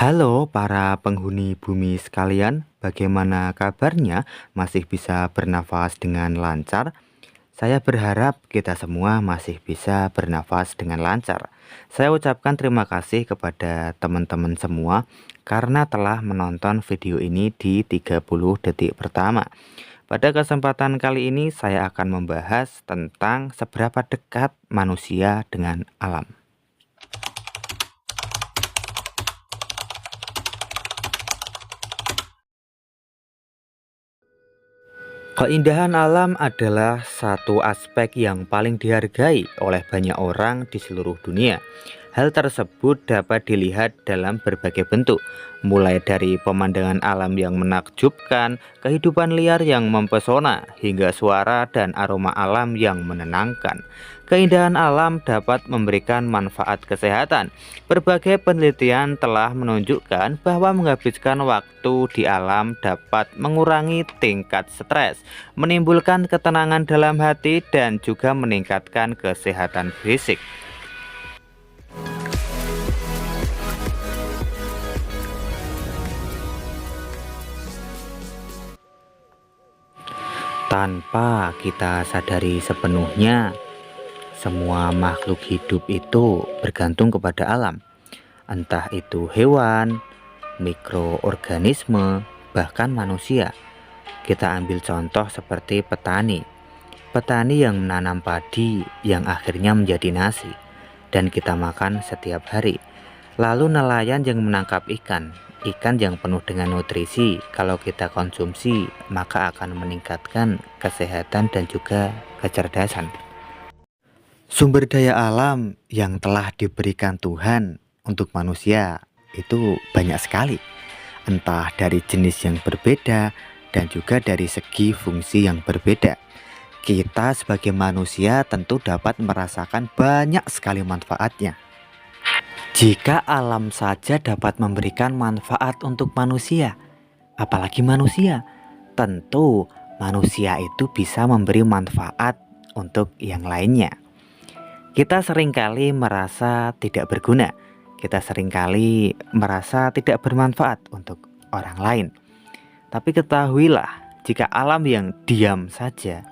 Halo para penghuni bumi sekalian, bagaimana kabarnya? Masih bisa bernafas dengan lancar? Saya berharap kita semua masih bisa bernafas dengan lancar. Saya ucapkan terima kasih kepada teman-teman semua karena telah menonton video ini di 30 detik pertama. Pada kesempatan kali ini saya akan membahas tentang seberapa dekat manusia dengan alam. Keindahan alam adalah satu aspek yang paling dihargai oleh banyak orang di seluruh dunia. Hal tersebut dapat dilihat dalam berbagai bentuk, mulai dari pemandangan alam yang menakjubkan, kehidupan liar yang mempesona, hingga suara dan aroma alam yang menenangkan. Keindahan alam dapat memberikan manfaat kesehatan. Berbagai penelitian telah menunjukkan bahwa menghabiskan waktu di alam dapat mengurangi tingkat stres, menimbulkan ketenangan dalam hati, dan juga meningkatkan kesehatan fisik. Tanpa kita sadari sepenuhnya, semua makhluk hidup itu bergantung kepada alam. Entah itu hewan, mikroorganisme, bahkan manusia. Kita ambil contoh seperti petani. Petani yang menanam padi yang akhirnya menjadi nasi dan kita makan setiap hari. Lalu nelayan yang menangkap ikan yang penuh dengan nutrisi. Kalau kita konsumsi, maka akan meningkatkan kesehatan dan juga kecerdasan. Sumber daya alam yang telah diberikan Tuhan untuk manusia itu banyak sekali. Entah dari jenis yang berbeda dan juga dari segi fungsi yang berbeda. Kita sebagai manusia tentu dapat merasakan banyak sekali manfaatnya. Jika alam saja dapat memberikan manfaat untuk manusia, apalagi manusia, tentu manusia itu bisa memberi manfaat untuk yang lainnya. Kita seringkali merasa tidak berguna. Kita seringkali merasa tidak bermanfaat untuk orang lain. Tapi ketahuilah, jika alam yang diam saja,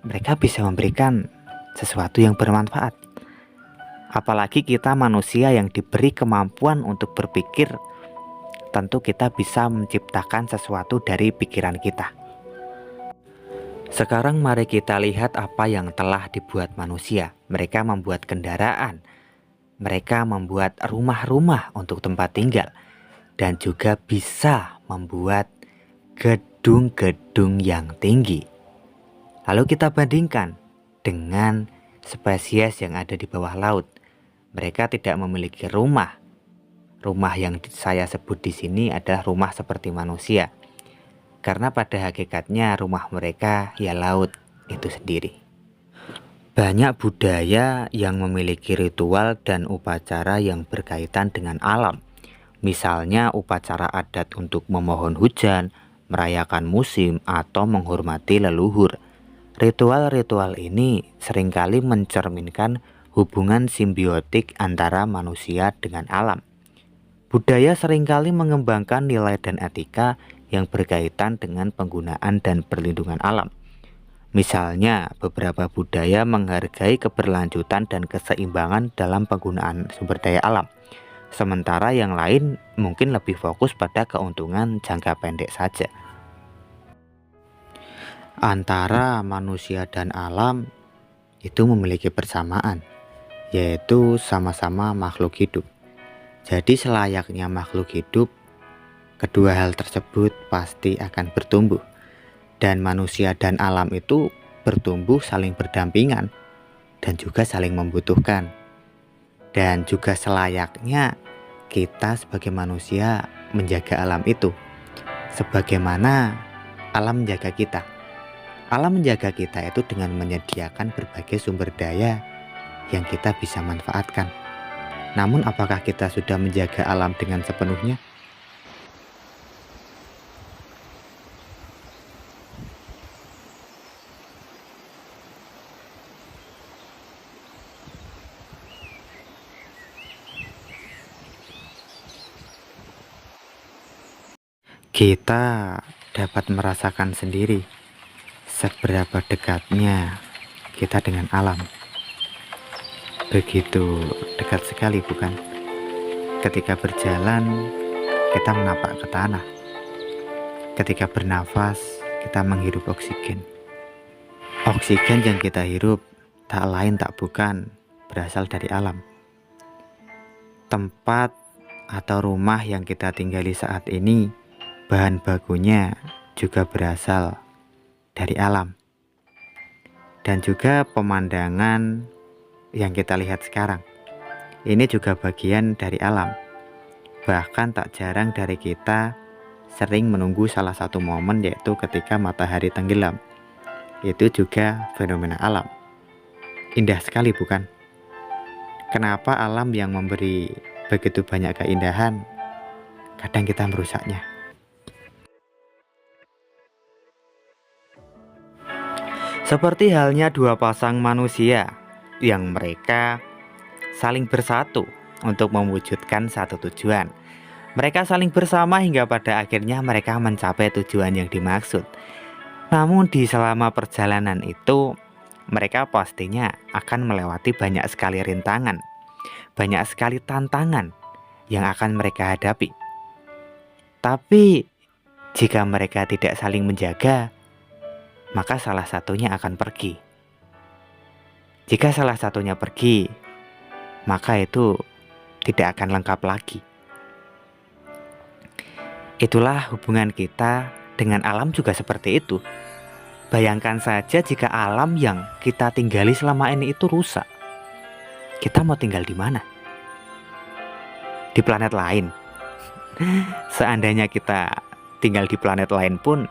mereka bisa memberikan sesuatu yang bermanfaat. Apalagi kita manusia yang diberi kemampuan untuk berpikir, tentu kita bisa menciptakan sesuatu dari pikiran kita. Sekarang mari kita lihat apa yang telah dibuat manusia. Mereka membuat kendaraan, mereka membuat rumah-rumah untuk tempat tinggal, dan juga bisa membuat gedung-gedung yang tinggi. Lalu kita bandingkan dengan spesies yang ada di bawah laut. Mereka tidak memiliki rumah. Rumah yang saya sebut di sini adalah rumah seperti manusia. Karena pada hakikatnya rumah mereka ya laut itu sendiri. Banyak budaya yang memiliki ritual dan upacara yang berkaitan dengan alam. Misalnya upacara adat untuk memohon hujan, merayakan musim, atau menghormati leluhur. Ritual-ritual ini seringkali mencerminkan hubungan simbiotik antara manusia dengan alam. Budaya seringkali mengembangkan nilai dan etika yang berkaitan dengan penggunaan dan perlindungan alam. Misalnya, beberapa budaya menghargai keberlanjutan dan keseimbangan dalam penggunaan sumber daya alam. Sementara yang lain mungkin lebih fokus pada keuntungan jangka pendek saja. Antara manusia dan alam itu memiliki persamaan, yaitu sama-sama makhluk hidup. Jadi selayaknya makhluk hidup, kedua hal tersebut pasti akan bertumbuh. Dan manusia dan alam itu bertumbuh saling berdampingan dan juga saling membutuhkan. Dan juga selayaknya kita sebagai manusia menjaga alam itu, sebagaimana alam menjaga kita. Alam menjaga kita itu dengan menyediakan berbagai sumber daya yang kita bisa manfaatkan. Namun apakah kita sudah menjaga alam dengan sepenuhnya? Kita dapat merasakan sendiri seberapa dekatnya kita dengan alam. Begitu dekat sekali, bukan? Ketika berjalan, kita menapak ke tanah. Ketika bernafas, kita menghirup oksigen. Oksigen yang kita hirup tak lain tak bukan berasal dari alam. Tempat atau rumah yang kita tinggali saat ini, bahan bakunya juga berasal dari alam. Dan juga pemandangan yang kita lihat sekarang, ini juga bagian dari alam. Bahkan tak jarang dari kita sering menunggu salah satu momen, yaitu ketika matahari tenggelam. Itu juga fenomena alam. Indah sekali, bukan? Kenapa alam yang memberi begitu banyak keindahan, kadang kita merusaknya? Seperti halnya dua pasang manusia yang mereka saling bersatu untuk mewujudkan satu tujuan. Mereka saling bersama hingga pada akhirnya mereka mencapai tujuan yang dimaksud. Namun di selama perjalanan itu, mereka pastinya akan melewati banyak sekali rintangan, banyak sekali tantangan yang akan mereka hadapi. Tapi jika mereka tidak saling menjaga, maka salah satunya akan pergi. Jika salah satunya pergi, maka itu tidak akan lengkap lagi. Itulah hubungan kita dengan alam juga seperti itu. Bayangkan saja jika alam yang kita tinggali selama ini itu rusak. Kita mau tinggal di mana? Di planet lain. Seandainya kita tinggal di planet lain pun,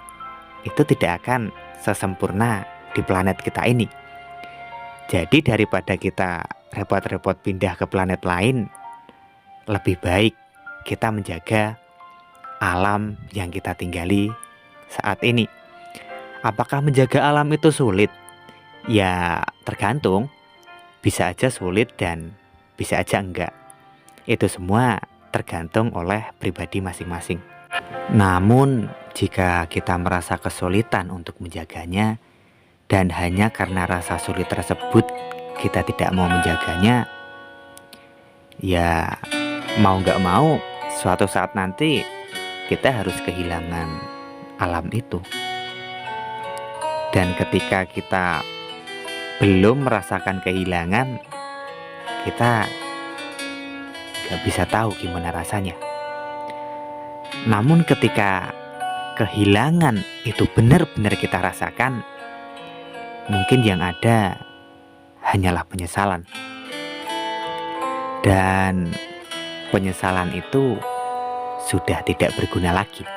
itu tidak akan sesempurna di planet kita ini. Jadi daripada kita repot-repot pindah ke planet lain, lebih baik kita menjaga alam yang kita tinggali saat ini. Apakah menjaga alam itu sulit? Ya tergantung. Bisa aja sulit dan bisa aja enggak. Itu semua tergantung oleh pribadi masing-masing. Namun jika kita merasa kesulitan untuk menjaganya, dan hanya karena rasa sulit tersebut kita tidak mau menjaganya, ya mau gak mau suatu saat nanti kita harus kehilangan alam itu. Dan ketika kita belum merasakan kehilangan, kita gak bisa tahu gimana rasanya. Namun ketika kehilangan itu benar-benar kita rasakan, mungkin yang ada hanyalah penyesalan. Dan penyesalan itu sudah tidak berguna lagi.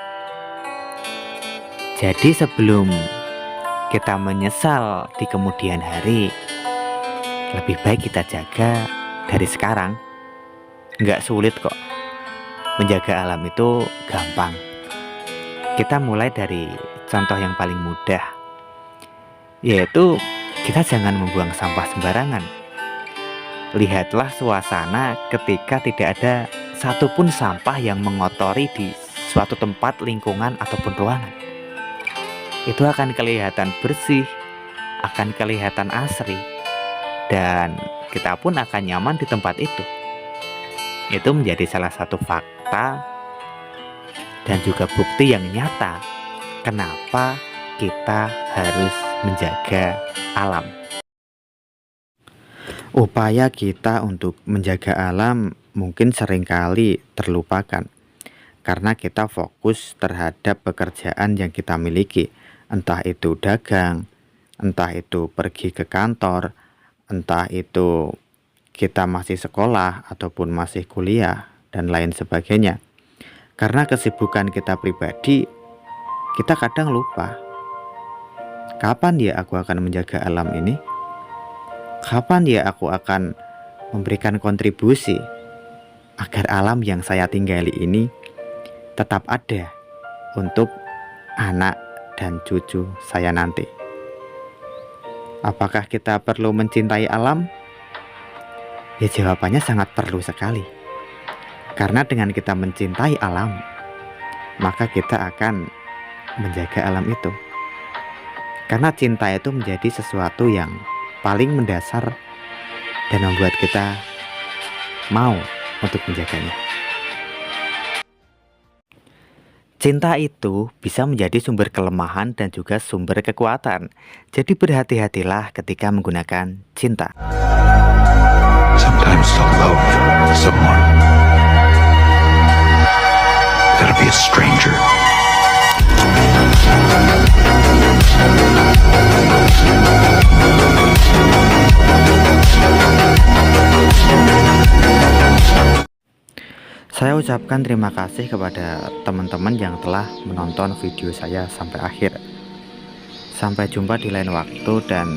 Jadi sebelum kita menyesal di kemudian hari, lebih baik kita jaga dari sekarang. Nggak sulit kok. Menjaga alam itu gampang. Kita mulai dari contoh yang paling mudah, yaitu kita jangan membuang sampah sembarangan. Lihatlah suasana ketika tidak ada satupun sampah yang mengotori di suatu tempat, lingkungan, ataupun ruangan. Itu akan kelihatan bersih, akan kelihatan asri, dan kita pun akan nyaman di tempat itu. Itu menjadi salah satu fakta dan juga bukti yang nyata kenapa kita harus menjaga alam. Upaya kita untuk menjaga alam mungkin seringkali terlupakan karena kita fokus terhadap pekerjaan yang kita miliki, entah itu dagang, entah itu pergi ke kantor, entah itu kita masih sekolah ataupun masih kuliah dan lain sebagainya. Karena kesibukan kita pribadi, kita kadang lupa, kapan ya aku akan menjaga alam ini? Kapan ya aku akan memberikan kontribusi agar alam yang saya tinggali ini tetap ada untuk anak dan cucu saya nanti? Apakah kita perlu mencintai alam? Ya jawabannya sangat perlu sekali. Karena dengan kita mencintai alam, maka kita akan menjaga alam itu. Karena cinta itu menjadi sesuatu yang paling mendasar dan membuat kita mau untuk menjaganya. Cinta itu bisa menjadi sumber kelemahan dan juga sumber kekuatan. Jadi berhati-hatilah ketika menggunakan cinta. Sometimes to love someone, gotta be a stranger. Saya ucapkan terima kasih kepada teman-teman yang telah menonton video saya sampai akhir. Sampai jumpa di lain waktu dan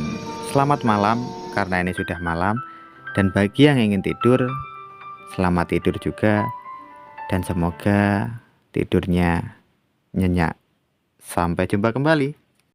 selamat malam karena ini sudah malam. Dan bagi yang ingin tidur, selamat tidur juga dan semoga tidurnya nyenyak. Sampai jumpa kembali.